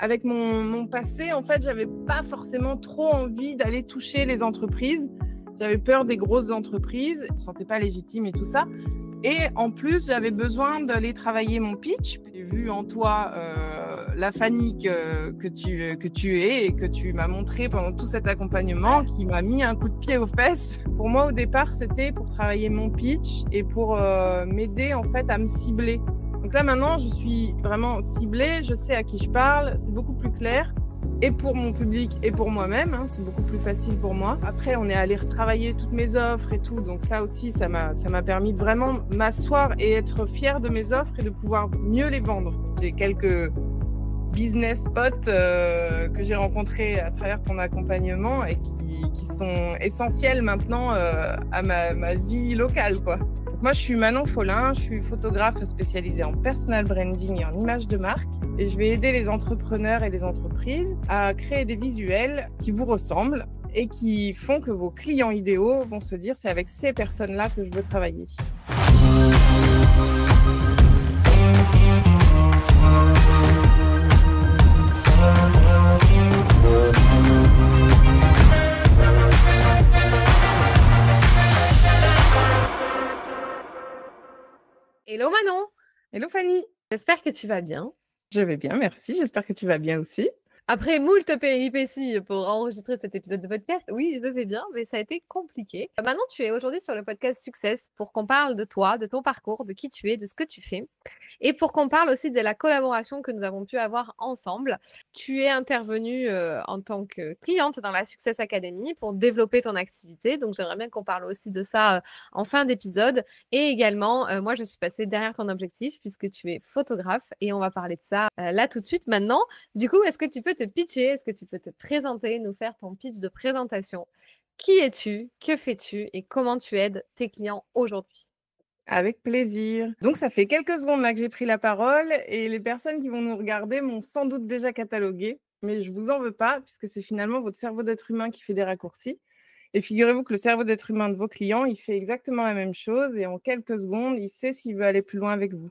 Avec mon passé, en fait, j'avais pas forcément trop envie d'aller toucher les entreprises. J'avais peur des grosses entreprises, je me sentais pas légitime et tout ça. Et en plus, j'avais besoin d'aller travailler mon pitch. J'ai vu en toi la Fanny que tu es et que tu m'as montré pendant tout cet accompagnement, qui m'a mis un coup de pied aux fesses. Pour moi, au départ, c'était pour travailler mon pitch et pour m'aider en fait à me cibler. Donc là, maintenant, je suis vraiment ciblée, je sais à qui je parle, c'est beaucoup plus clair. Et pour mon public et pour moi-même, hein, c'est beaucoup plus facile pour moi. Après, on est allé retravailler toutes mes offres et tout, donc ça aussi, ça m'a permis de vraiment m'asseoir et être fière de mes offres et de pouvoir mieux les vendre. J'ai quelques business potes que j'ai rencontrés à travers ton accompagnement et qui sont essentiels maintenant à ma vie locale, quoi. Moi, je suis Manon Follin, je suis photographe spécialisée en personal branding et en image de marque. Et je vais aider les entrepreneurs et les entreprises à créer des visuels qui vous ressemblent et qui font que vos clients idéaux vont se dire c'est avec ces personnes-là que je veux travailler. Hello Manon, Hello Fanny, j'espère que tu vas bien. je vais bien, merci. J'espère que tu vas bien aussi. Après moult péripéties pour enregistrer cet épisode de podcast, oui, je vais bien, mais ça a été compliqué. Manon, tu es aujourd'hui sur le podcast Success pour qu'on parle de toi, de ton parcours, de qui tu es, de ce que tu fais. Et pour qu'on parle aussi de la collaboration que nous avons pu avoir ensemble. Tu es intervenue en tant que cliente dans la Success Academy pour développer ton activité. Donc, j'aimerais bien qu'on parle aussi de ça en fin d'épisode. Et également, moi, je suis passée derrière ton objectif puisque tu es photographe et on va parler de ça là tout de suite maintenant. Du coup, est-ce que tu peux te pitcher? Est-ce que tu peux te présenter, nous faire ton pitch de présentation? Qui es-tu? Que fais-tu? Et comment tu aides tes clients aujourd'hui? Avec plaisir. Donc, ça fait quelques secondes là que j'ai pris la parole et les personnes qui vont nous regarder m'ont sans doute déjà catalogué, mais je vous en veux pas puisque c'est finalement votre cerveau d'être humain qui fait des raccourcis. Et figurez-vous que le cerveau d'être humain de vos clients, il fait exactement la même chose et en quelques secondes, il sait s'il veut aller plus loin avec vous.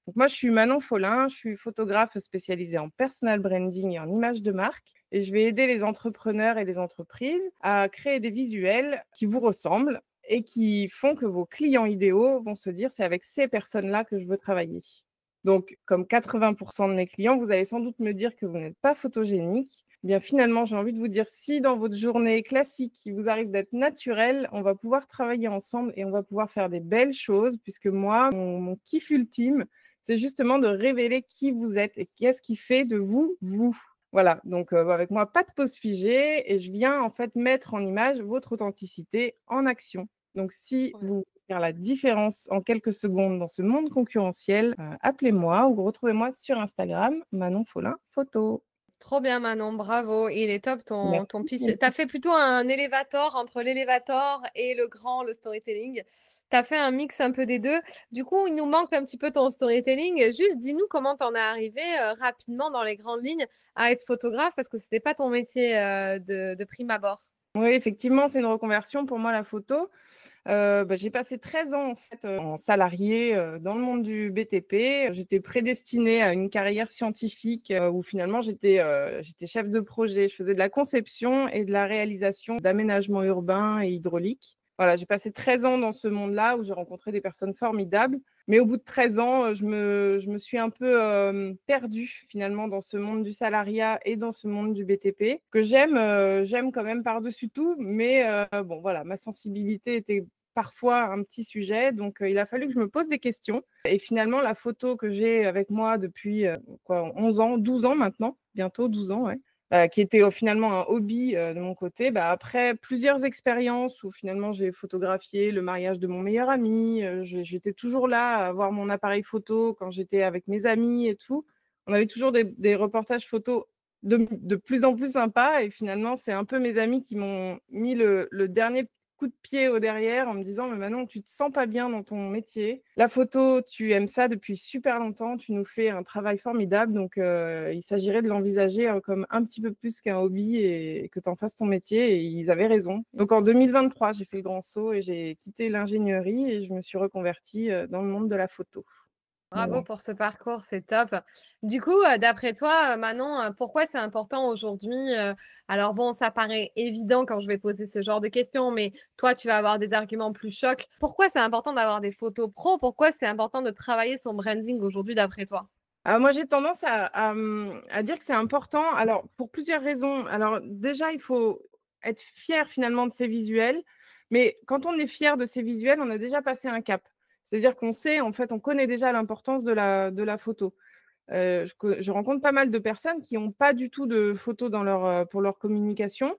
Donc moi, je suis Manon Follin, je suis photographe spécialisée en personal branding et en image de marque. Et je vais aider les entrepreneurs et les entreprises à créer des visuels qui vous ressemblent et qui font que vos clients idéaux vont se dire c'est avec ces personnes-là que je veux travailler. Donc, comme 80% de mes clients, vous allez sans doute me dire que vous n'êtes pas photogénique. Eh bien, finalement, j'ai envie de vous dire, si dans votre journée classique, il vous arrive d'être naturel, on va pouvoir travailler ensemble et on va pouvoir faire des belles choses, puisque moi, mon kiff ultime, c'est justement de révéler qui vous êtes et qu'est-ce qui fait de vous, vous. Voilà, donc avec moi, pas de pause figée et je viens en fait mettre en image votre authenticité en action. Donc, si vous voulez faire la différence en quelques secondes dans ce monde concurrentiel, appelez-moi ou retrouvez-moi sur Instagram, Manon Follin Photo. Trop bien Manon, bravo. Il est top ton Merci. pitch. Tu as fait plutôt un élévator entre l'élévator et le storytelling. Tu as fait un mix un peu des deux. Du coup, il nous manque un petit peu ton storytelling. Juste dis-nous comment tu en es arrivé rapidement dans les grandes lignes à être photographe parce que c'était pas ton métier de prime abord. Oui, effectivement, c'est une reconversion pour moi, la photo. J'ai passé 13 ans en fait, en salarié, dans le monde du BTP. J'étais prédestinée à une carrière scientifique, où finalement j'étais chef de projet. Je faisais de la conception et de la réalisation d'aménagements urbains et hydrauliques. Voilà, j'ai passé 13 ans dans ce monde-là où j'ai rencontré des personnes formidables. Mais au bout de 13 ans, je me suis un peu perdue finalement dans ce monde du salariat et dans ce monde du BTP, que j'aime quand même par-dessus tout. Mais bon, voilà, ma sensibilité était parfois un petit sujet. Donc, il a fallu que je me pose des questions. Et finalement, la photo que j'ai avec moi depuis 11 ans, 12 ans maintenant, bientôt 12 ans, ouais, qui était finalement un hobby de mon côté. Après plusieurs expériences où finalement j'ai photographié le mariage de mon meilleur ami, j'étais toujours là à avoir mon appareil photo quand j'étais avec mes amis et tout. On avait toujours des reportages photos de plus en plus sympas et finalement, c'est un peu mes amis qui m'ont mis le dernier coup de pied au derrière en me disant mais Manon, tu te sens pas bien dans ton métier. La photo, tu aimes ça depuis super longtemps, tu nous fais un travail formidable, donc il s'agirait de l'envisager comme un petit peu plus qu'un hobby et que tu en fasses ton métier. Et ils avaient raison. Donc en 2023, j'ai fait le grand saut et j'ai quitté l'ingénierie et je me suis reconvertie dans le monde de la photo. Bravo pour ce parcours, c'est top. Du coup, d'après toi, Manon, pourquoi c'est important aujourd'hui? Alors bon, ça paraît évident quand je vais poser ce genre de questions, mais toi, tu vas avoir des arguments plus chocs. Pourquoi c'est important d'avoir des photos pro? Pourquoi c'est important de travailler son branding aujourd'hui, d'après toi? Alors moi, j'ai tendance à dire que c'est important. Alors, pour plusieurs raisons. Alors, déjà, il faut être fier finalement de ses visuels. Mais quand on est fier de ses visuels, on a déjà passé un cap. C'est-à-dire qu'on sait, en fait, on connaît déjà l'importance de la photo. Je rencontre pas mal de personnes qui n'ont pas du tout de photos dans pour leur communication.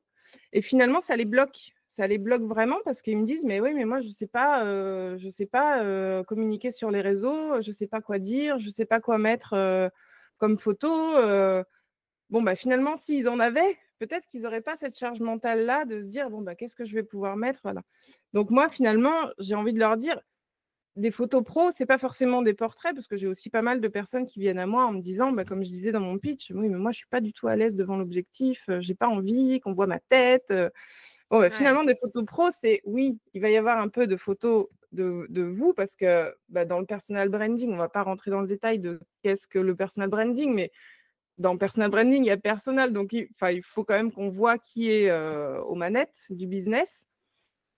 Et finalement, ça les bloque. Ça les bloque vraiment parce qu'ils me disent: «Mais oui, mais moi, je sais pas, communiquer sur les réseaux, je sais pas quoi dire, je sais pas quoi mettre, comme photo», bon, bah, finalement, s'ils en avaient, peut-être qu'ils n'auraient pas cette charge mentale-là de se dire: «Bon, bah, qu'est-ce que je vais pouvoir mettre?» Voilà. Donc moi, finalement, j'ai envie de leur dire: des photos pro, c'est pas forcément des portraits, parce que j'ai aussi pas mal de personnes qui viennent à moi en me disant, bah, comme je disais dans mon pitch: «Oui, mais moi, je suis pas du tout à l'aise devant l'objectif, j'ai pas envie qu'on voit ma tête». Bon, bah, Ouais. finalement, des photos pro, c'est oui, il va y avoir un peu de photos de vous parce que, bah, dans le personal branding, on va pas rentrer dans le détail de qu'est-ce que le personal branding, mais dans le personal branding, il y a personal, donc il faut quand même qu'on voit qui est, aux manettes du business.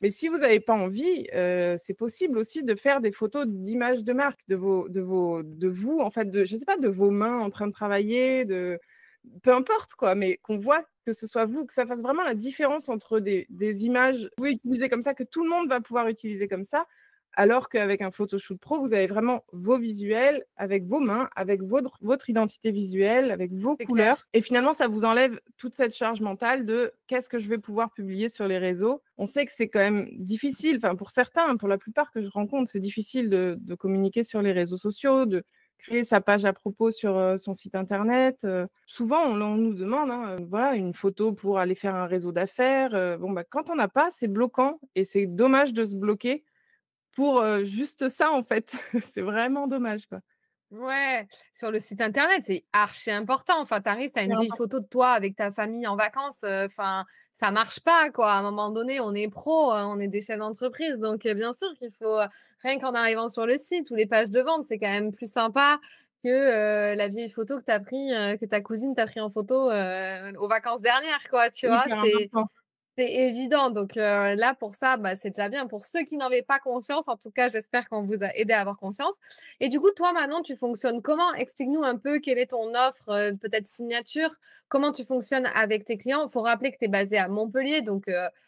Mais si vous n'avez pas envie, c'est possible aussi de faire des photos d'images de marque, de vous, en fait, je sais pas, de vos mains en train de travailler, peu importe quoi, mais qu'on voit que ce soit vous, que ça fasse vraiment la différence entre des images que vous utilisez comme ça, que tout le monde va pouvoir utiliser comme ça, alors qu'avec un photoshoot pro, vous avez vraiment vos visuels avec vos mains, avec votre identité visuelle, avec vos C'est clair. couleurs, et finalement, ça vous enlève toute cette charge mentale de: «Qu'est-ce que je vais pouvoir publier sur les réseaux?» On sait que c'est quand même difficile, enfin pour certains, pour la plupart que je rencontre, c'est difficile de communiquer sur les réseaux sociaux, de créer sa page à propos sur, son site internet. Souvent on nous demande, hein, voilà, une photo pour aller faire un réseau d'affaires, bon, bah, quand on n'a pas, c'est bloquant et c'est dommage de se bloquer pour, juste ça, en fait. C'est vraiment dommage, quoi. Ouais, sur le site internet, c'est archi important. Enfin, tu arrives, tu as une Hyper vieille important. photo de toi avec ta famille en vacances, enfin, ça marche pas, quoi. À un moment donné, on est pro, on est des chefs d'entreprise, donc bien sûr qu'il faut, rien qu'en arrivant sur le site ou les pages de vente, c'est quand même plus sympa que, la vieille photo que tu as pris, que ta cousine t'a pris en photo, aux vacances dernières, quoi, tu vois? Hyper important. C'est évident, donc là, pour ça, bah, c'est déjà bien. Pour ceux qui n'en avaient pas conscience, en tout cas, j'espère qu'on vous a aidé à avoir conscience. Et du coup, toi, maintenant, tu fonctionnes comment? Explique-nous un peu quelle est ton offre, peut-être signature? Comment tu fonctionnes avec tes clients? Il faut rappeler que tu es basée à Montpellier, donc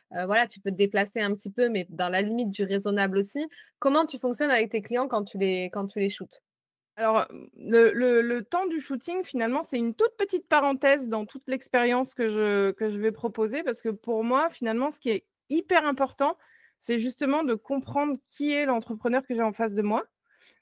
voilà, tu peux te déplacer un petit peu, mais dans la limite du raisonnable aussi. Comment tu fonctionnes avec tes clients quand tu les shootes? Alors, le temps du shooting, finalement, c'est une toute petite parenthèse dans toute l'expérience que je vais proposer, parce que pour moi, finalement, ce qui est hyper important, c'est justement de comprendre qui est l'entrepreneur que j'ai en face de moi.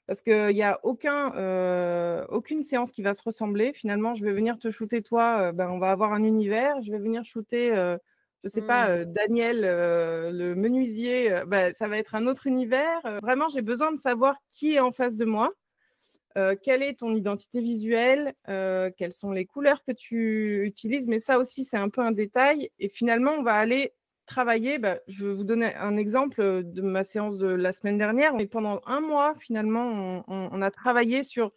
Parce qu'il y a aucune séance qui va se ressembler. Finalement, je vais venir te shooter toi, ben, on va avoir un univers. Je vais venir shooter, je sais pas, Mmh. Daniel, le menuisier, bah, ça va être un autre univers. Vraiment, j'ai besoin de savoir qui est en face de moi, quelle est ton identité visuelle, quelles sont les couleurs que tu utilises. Mais ça aussi, c'est un peu un détail, et finalement, on va aller travailler, bah, je vais vous donner un exemple, de ma séance de la semaine dernière. Et pendant un mois, finalement, on a travaillé sur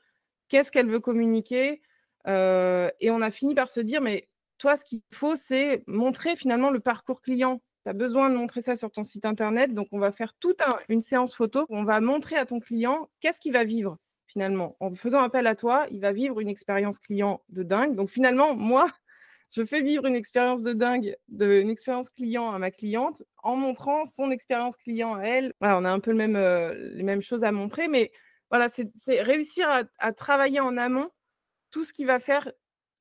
qu'est-ce qu'elle veut communiquer, et on a fini par se dire: «Mais toi, ce qu'il faut, c'est montrer finalement le parcours client. Tu as besoin de montrer ça sur ton site internet, donc on va faire toute une séance photo où on va montrer à ton client qu'est-ce qu'il va vivre, finalement. En faisant appel à toi, il va vivre une expérience client de dingue». Donc finalement, moi, je fais vivre une expérience de dingue, une expérience client à ma cliente, en montrant son expérience client à elle. Voilà, on a un peu les mêmes choses à montrer, mais voilà, c'est réussir à travailler en amont tout ce qui va faire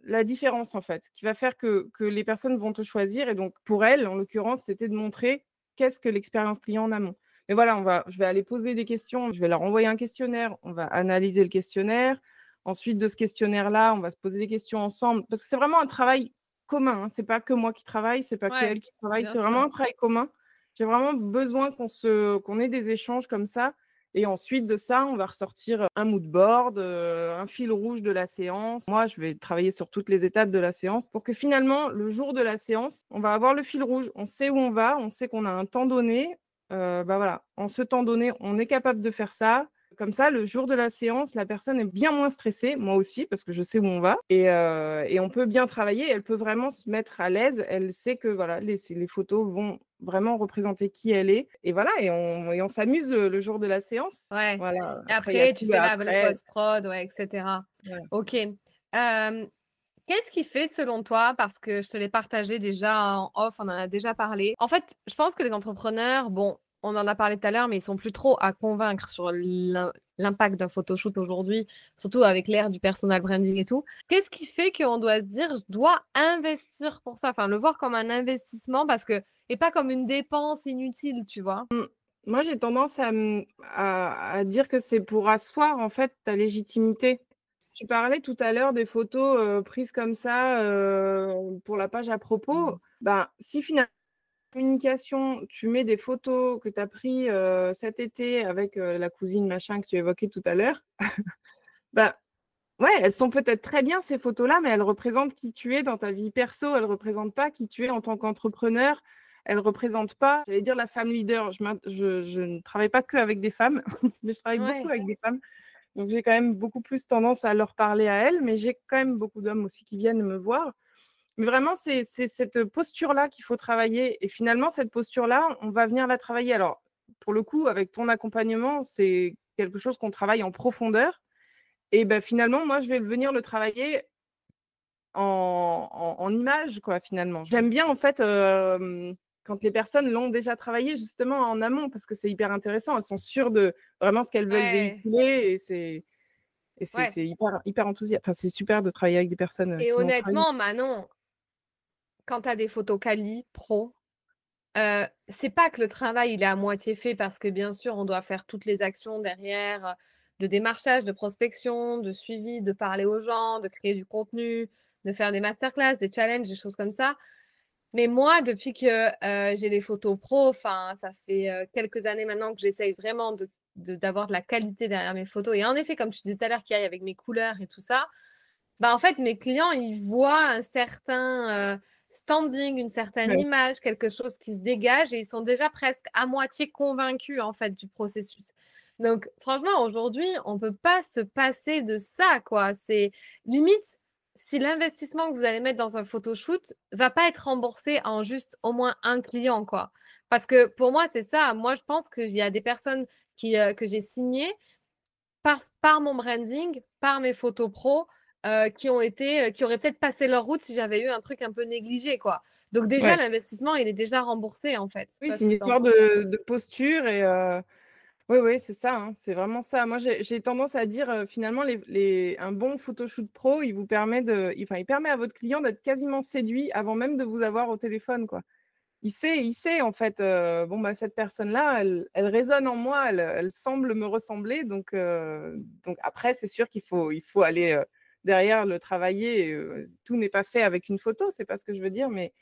la différence, en fait, qui va faire que les personnes vont te choisir. Et donc pour elle, en l'occurrence, c'était de montrer qu'est-ce que l'expérience client en amont. Mais voilà, je vais aller poser des questions, je vais leur envoyer un questionnaire, on va analyser le questionnaire. Ensuite de ce questionnaire-là, on va se poser des questions ensemble, parce que c'est vraiment un travail commun, hein. C'est pas que moi qui travaille, c'est pas que Ouais, elle qui travaille, bien c'est sûr. vraiment un travail commun. J'ai vraiment besoin qu'on ait des échanges comme ça, et ensuite de ça, on va ressortir un mood board, un fil rouge de la séance. Moi, je vais travailler sur toutes les étapes de la séance pour que finalement, le jour de la séance, on va avoir le fil rouge. On sait où on va, on sait qu'on a un temps donné. Bah voilà, en ce temps donné, on est capable de faire ça. Comme ça, le jour de la séance, la personne est bien moins stressée, moi aussi, parce que je sais où on va, et on peut bien travailler. Elle peut vraiment se mettre à l'aise. Elle sait que voilà, les photos vont vraiment représenter qui elle est. Et voilà, et on s'amuse le jour de la séance. Ouais. Voilà. Et Après, il y a après, tu tout le fais la après. post-prod, ouais, etc. Voilà. Ok. Qu'est-ce qui fait selon toi, parce que je te l'ai partagé déjà en off, on en a déjà parlé. En fait, je pense que les entrepreneurs, bon, on en a parlé tout à l'heure, mais ils sont plus trop à convaincre sur l'impact d'un photoshoot aujourd'hui, surtout avec l'ère du personal branding et tout. Qu'est-ce qui fait qu'on doit se dire, je dois investir pour ça, enfin, le voir comme un investissement parce que, et pas comme une dépense inutile, tu vois? Moi, j'ai tendance à dire que c'est pour asseoir en fait ta légitimité. Tu parlais tout à l'heure des photos prises comme ça pour la page à propos. Ben, si finalement communication, tu mets des photos que tu as pris cet été avec la cousine machin que tu évoquais tout à l'heure, bah ouais, elles sont peut-être très bien ces photos-là, mais elles représentent qui tu es dans ta vie perso, elles représentent pas qui tu es en tant qu'entrepreneur, elles représentent pas, j'allais dire la femme leader. Je ne travaille pas que avec des femmes, mais je travaille beaucoup Ouais. avec des femmes. Donc j'ai quand même beaucoup plus tendance à leur parler à elles, mais j'ai quand même beaucoup d'hommes aussi qui viennent me voir. Mais vraiment, c'est cette posture-là qu'il faut travailler. Et finalement, cette posture-là, on va venir la travailler. Alors, pour le coup, avec ton accompagnement, c'est quelque chose qu'on travaille en profondeur. Et ben, finalement, moi, je vais venir le travailler en images, quoi, finalement. J'aime bien, en fait, quand les personnes l'ont déjà travaillé, justement, en amont, parce que c'est hyper intéressant. Elles sont sûres de vraiment ce qu'elles veulent Ouais. véhiculer. Et Ouais. c'est hyper, hyper enthousiasme. Enfin, c'est super de travailler avec des personnes Et qui l'ont travaillé. honnêtement, Manon, quand tu as des photos quali, pro, c'est pas que le travail, il est à moitié fait parce que bien sûr, on doit faire toutes les actions derrière, de démarchage, de prospection, de suivi, de parler aux gens, de créer du contenu, de faire des masterclass, des challenges, des choses comme ça. Mais moi, depuis que j'ai des photos pro, enfin, ça fait quelques années maintenant que j'essaye vraiment d'avoir de la qualité derrière mes photos. Et en effet, comme tu disais tout à l'heure, qu'il y a avec mes couleurs et tout ça, bah, en fait, mes clients, ils voient un certain standing, une certaine Ouais. image, quelque chose qui se dégage et ils sont déjà presque à moitié convaincus en fait du processus. Donc, franchement, aujourd'hui, on ne peut pas se passer de ça, quoi. C'est limite, si l'investissement que vous allez mettre dans un photoshoot va pas être remboursé en juste au moins un client, quoi. Parce que pour moi, c'est ça. Moi, je pense qu'il y a des personnes que j'ai signées par mon branding, par mes photos pro, qui auraient peut-être passé leur route si j'avais eu un truc un peu négligé, quoi. Donc déjà, Ouais. l'investissement, il est déjà remboursé, en fait. Je sais Oui, pas c'est ce une que tu en histoire penses. de posture et oui, oui, c'est ça, hein, c'est vraiment ça. Moi, j'ai tendance à dire, finalement, un bon photoshoot pro, il vous permet enfin, il permet à votre client d'être quasiment séduit avant même de vous avoir au téléphone, quoi. Il sait en fait, bon, bah, cette personne-là, elle résonne en moi, elle semble me ressembler, donc après, c'est sûr qu'il faut aller, derrière le travailler, tout n'est pas fait avec une photo, c'est pas ce que je veux dire, mais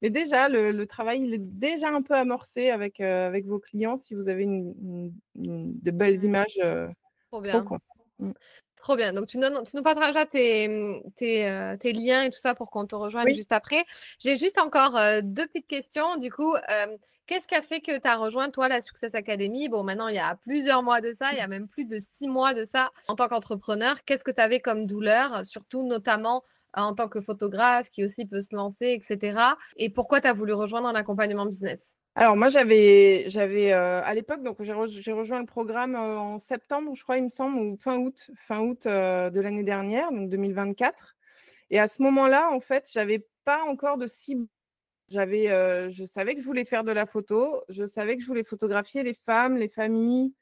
déjà le travail, il est déjà un peu amorcé avec vos clients si vous avez de belles Mmh. images, Trop pro, bien. quoi. Mmh. Trop bien. Donc, tu nous partageras tes liens et tout ça pour qu'on te rejoigne Oui. juste après. J'ai juste encore deux petites questions. Du coup, qu'est-ce qui a fait que tu as rejoint, toi, la Success Academy? Bon, maintenant, il y a plusieurs mois de ça, il y a même plus de 6 mois de ça. En tant qu'entrepreneur, qu'est-ce que tu avais comme douleur, surtout notamment en tant que photographe qui aussi peut se lancer, etc. Et pourquoi tu as voulu rejoindre un accompagnement business? Alors moi, j'avais à l'époque, donc j'ai rejoint le programme en septembre, je crois, il me semble, ou fin août de l'année dernière, donc 2024. Et à ce moment-là, en fait, j'avais pas encore de cible. Je savais que je voulais faire de la photo, je savais que je voulais photographier les femmes, les familles,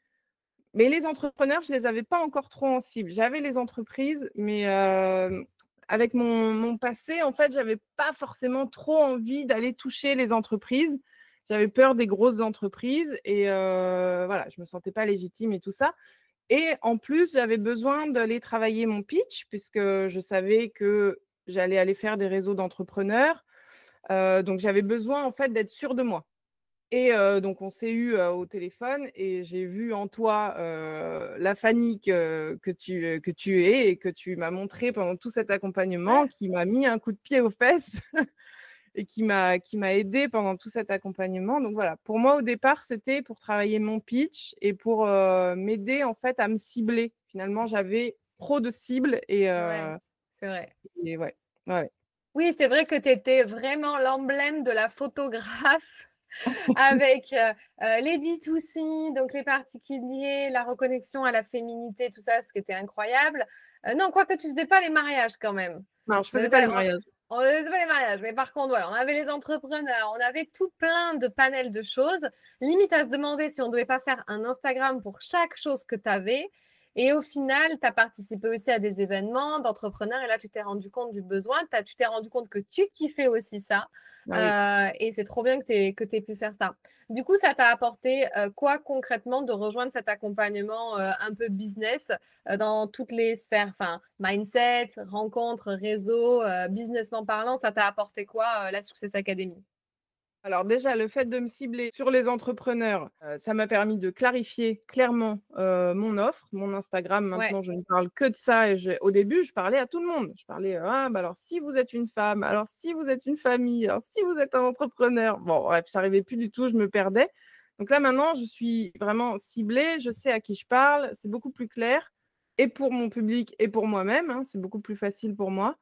mais les entrepreneurs, je les avais pas encore trop en cible. J'avais les entreprises, mais avec mon passé, en fait, j'avais pas forcément trop envie d'aller toucher les entreprises. J'avais peur des grosses entreprises et voilà, je me sentais pas légitime et tout ça. Et en plus, j'avais besoin d'aller travailler mon pitch puisque je savais que j'allais aller faire des réseaux d'entrepreneurs. Donc j'avais besoin en fait d'être sûre de moi. Et donc on s'est eu au téléphone et j'ai vu en toi, la Fanny que tu es et que tu m'as montré pendant tout cet accompagnement, Ouais. qui m'a mis un coup de pied aux fesses et qui m'a aidée pendant tout cet accompagnement. Donc voilà, pour moi, au départ, c'était pour travailler mon pitch et pour, m'aider, en fait, à me cibler. Finalement, j'avais trop de cibles Ouais, c'est vrai. et ouais, ouais. Oui, c'est vrai que tu étais vraiment l'emblème de la photographe avec, les B2C, donc les particuliers, la reconnexion à la féminité, tout ça, ce qui était incroyable. Non, quoique tu faisais pas les mariages quand même. Non, je On faisait faisais pas pas les mariages. on faisait pas les mariages, mais par contre, voilà, on avait les entrepreneurs, on avait tout plein de panels de choses. Limite à se demander si on devait pas faire un Instagram pour chaque chose que tu avais. Et au final, tu as participé aussi à des événements d'entrepreneurs et là, tu t'es rendu compte du besoin. Tu t'es rendu compte que tu kiffais aussi ça. Ah oui. Et c'est trop bien que tu aies pu faire ça. Du coup, ça t'a apporté quoi concrètement de rejoindre cet accompagnement un peu business dans toutes les sphères, enfin, mindset, rencontres, réseau, businessment parlant, ça t'a apporté quoi la Success Academy? Alors déjà, le fait de me cibler sur les entrepreneurs, ça m'a permis de clarifier clairement, mon offre, mon Instagram. Ouais. Maintenant, je ne parle que de ça et au début, je parlais à tout le monde. Je parlais: «Ah bah, alors si vous êtes une femme, alors si vous êtes une famille, alors si vous êtes un entrepreneur». Bon bref, j'arrivais plus du tout, je me perdais. Donc là, maintenant, je suis vraiment ciblée, je sais à qui je parle, c'est beaucoup plus clair et pour mon public et pour moi-même, hein, c'est beaucoup plus facile pour moi.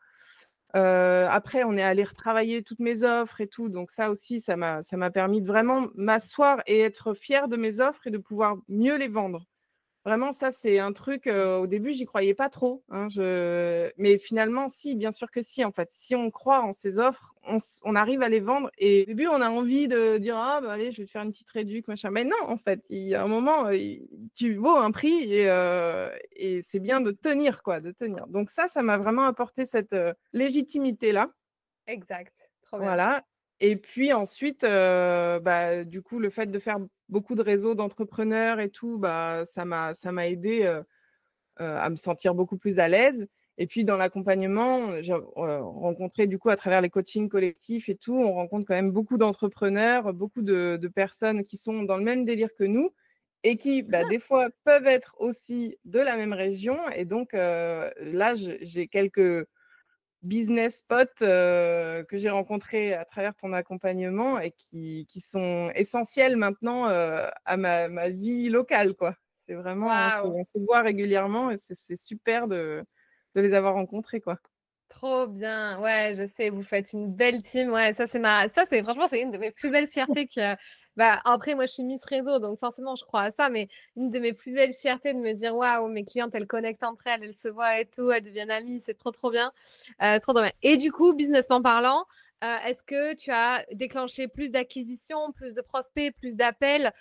Après, on est allé retravailler toutes mes offres et tout, donc ça aussi, ça m'a permis de vraiment m'asseoir et être fière de mes offres et de pouvoir mieux les vendre. Vraiment, ça, c'est un truc, au début, j'y croyais pas trop, hein, mais finalement, si, bien sûr que si, en fait. Si on croit en ses offres, on arrive à les vendre et au début, on a envie de dire: «Ah bah, allez, je vais te faire une petite réduc, machin». Mais non, en fait, il y a un moment, tu vaux un prix et c'est bien de tenir, quoi, de tenir. Donc ça m'a vraiment apporté cette, légitimité-là. Exact, trop bien. Voilà et puis ensuite, bah, du coup, le fait de faire beaucoup de réseaux d'entrepreneurs et tout, bah, ça m'a aidé à me sentir beaucoup plus à l'aise et puis dans l'accompagnement, j'ai, rencontré du coup à travers les coachings collectifs et tout, on rencontre quand même beaucoup d'entrepreneurs, beaucoup de personnes qui sont dans le même délire que nous et qui, bah, des fois peuvent être aussi de la même région et donc là, j'ai quelques business potes, que j'ai rencontrés à travers ton accompagnement et qui sont essentiels maintenant, à ma vie locale, quoi. C'est vraiment Waouh! on se voit régulièrement et c'est super de les avoir rencontrés, quoi. Trop bien. Ouais, je sais, vous faites une belle team. Ouais, ça c'est franchement, c'est une de mes plus belles fiertés que bah, après moi je suis Miss Réseau donc forcément je crois à ça mais une de mes plus belles fiertés de me dire: «Waouh, mes clientes elles connectent entre elles, elles se voient et tout, elles deviennent amies, c'est trop, trop bien». Trop bien et du coup, businessment parlant, est-ce que tu as déclenché plus d'acquisitions, plus de prospects, plus d'appels,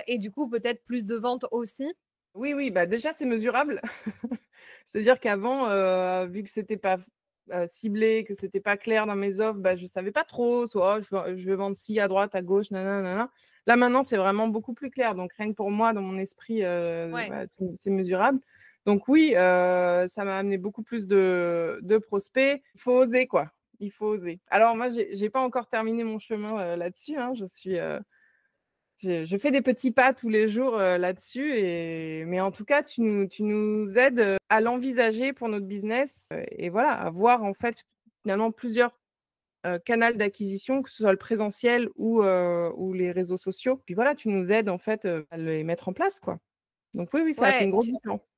et du coup peut-être plus de ventes aussi? Oui, oui, bah, déjà c'est mesurable. C'est-à-dire qu'avant, vu que c'était pas ciblé, que c'était pas clair dans mes offres, bah, je savais pas trop, soit je vais vendre ci à droite, à gauche, nin nin. Là maintenant, c'est vraiment beaucoup plus clair, donc rien que pour moi, dans mon esprit, Ouais. bah, c'est mesurable. Donc oui, ça m'a amené beaucoup plus de prospects. Il faut oser, quoi. Il faut oser. Alors moi, j'ai pas encore terminé mon chemin, là-dessus, hein. Je fais des petits pas tous les jours, là-dessus mais en tout cas, tu nous aides, à l'envisager pour notre business, et voilà, à voir en fait, finalement plusieurs, canals d'acquisition, que ce soit le présentiel ou les réseaux sociaux. Puis voilà, tu nous aides en fait, à les mettre en place, quoi. Donc oui, oui, ça a fait une Ouais, grosse différence.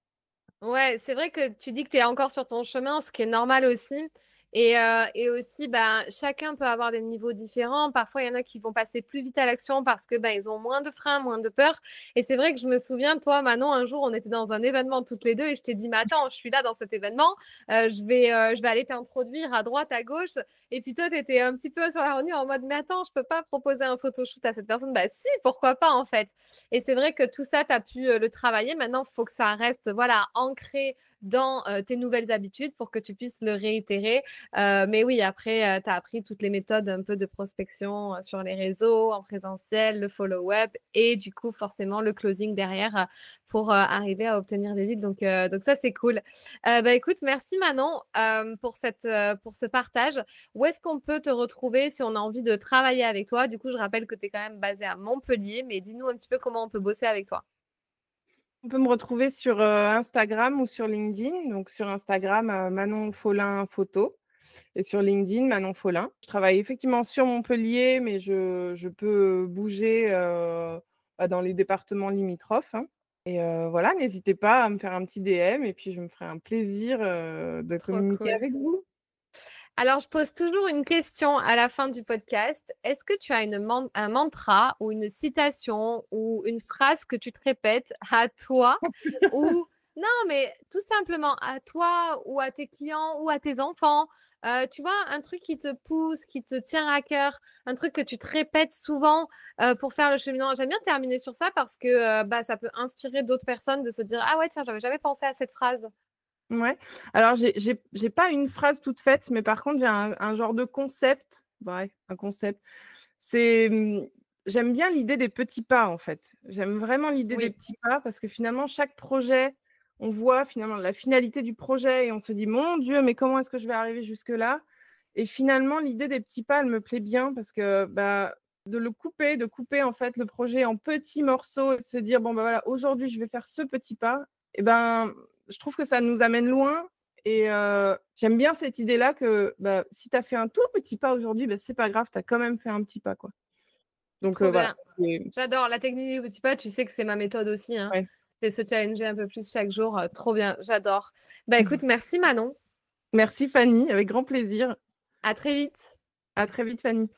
ouais, c'est vrai que tu dis que tu es encore sur ton chemin, ce qui est normal aussi. Et aussi, bah, chacun peut avoir des niveaux différents. Parfois, il y en a qui vont passer plus vite à l'action parce que, bah, ils ont moins de freins, moins de peur. Et c'est vrai que je me souviens, toi, Manon, un jour, on était dans un événement toutes les deux et je t'ai dit, mais attends, je suis là dans cet événement, je vais aller t'introduire à droite, à gauche. Et puis toi, tu étais un petit peu sur la retenue en mode, mais attends, je peux pas proposer un photoshoot à cette personne. Bah si, pourquoi pas en fait. Et c'est vrai que tout ça, tu as pu le travailler. Maintenant, il faut que ça reste voilà, ancré dans tes nouvelles habitudes pour que tu puisses le réitérer. Mais oui, après, tu as appris toutes les méthodes un peu de prospection sur les réseaux, en présentiel, le follow-up et du coup, forcément, le closing derrière pour arriver à obtenir des leads. Donc ça, c'est cool. Bah, écoute, merci Manon pour ce partage. Où est-ce qu'on peut te retrouver si on a envie de travailler avec toi? Du coup, je rappelle que tu es quand même basée à Montpellier, mais dis-nous un petit peu comment on peut bosser avec toi. On peut me retrouver sur, Instagram ou sur LinkedIn. Donc sur Instagram, Manon Follin Photo. et sur LinkedIn, Manon Follin. Je travaille effectivement sur Montpellier, mais je peux bouger, dans les départements limitrophes, hein, et voilà, n'hésitez pas à me faire un petit DM et puis je me ferai un plaisir, de Trop communiquer cool. avec vous. Alors, je pose toujours une question à la fin du podcast. Est-ce que tu as un mantra ou une citation ou une phrase que tu te répètes à toi ou non, mais tout simplement à toi ou à tes clients ou à tes enfants? Tu vois, un truc qui te pousse, qui te tient à cœur, un truc que tu te répètes souvent pour faire le cheminement. J'aime bien terminer sur ça parce que bah, ça peut inspirer d'autres personnes de se dire ah ouais, tiens, j'avais jamais pensé à cette phrase. Ouais. Alors j'ai pas une phrase toute faite, mais par contre, j'ai un genre de concept, ouais, un concept. C'est, j'aime bien l'idée des petits pas, en fait. J'aime vraiment l'idée des Oui, petits pas parce que finalement, chaque projet, on voit finalement la finalité du projet et on se dit: «Mon Dieu, mais comment est-ce que je vais arriver jusque-là?» Et finalement, l'idée des petits pas, elle me plaît bien parce que, bah, de couper en fait le projet en petits morceaux et de se dire: «Bon, bah, voilà, aujourd'hui, je vais faire ce petit pas» et ben, je trouve que ça nous amène loin et j'aime bien cette idée-là que, bah, si tu as fait un tout petit pas aujourd'hui, bah, c'est pas grave, tu as quand même fait un petit pas, quoi. Donc trop voilà, bien. J'adore la technique des petits pas, tu sais que c'est ma méthode aussi, hein. ouais. C'est se challenger un peu plus chaque jour, trop bien, j'adore. Bah, écoute, merci Manon, Merci Fanny, avec grand plaisir. à très vite. À très vite Fanny.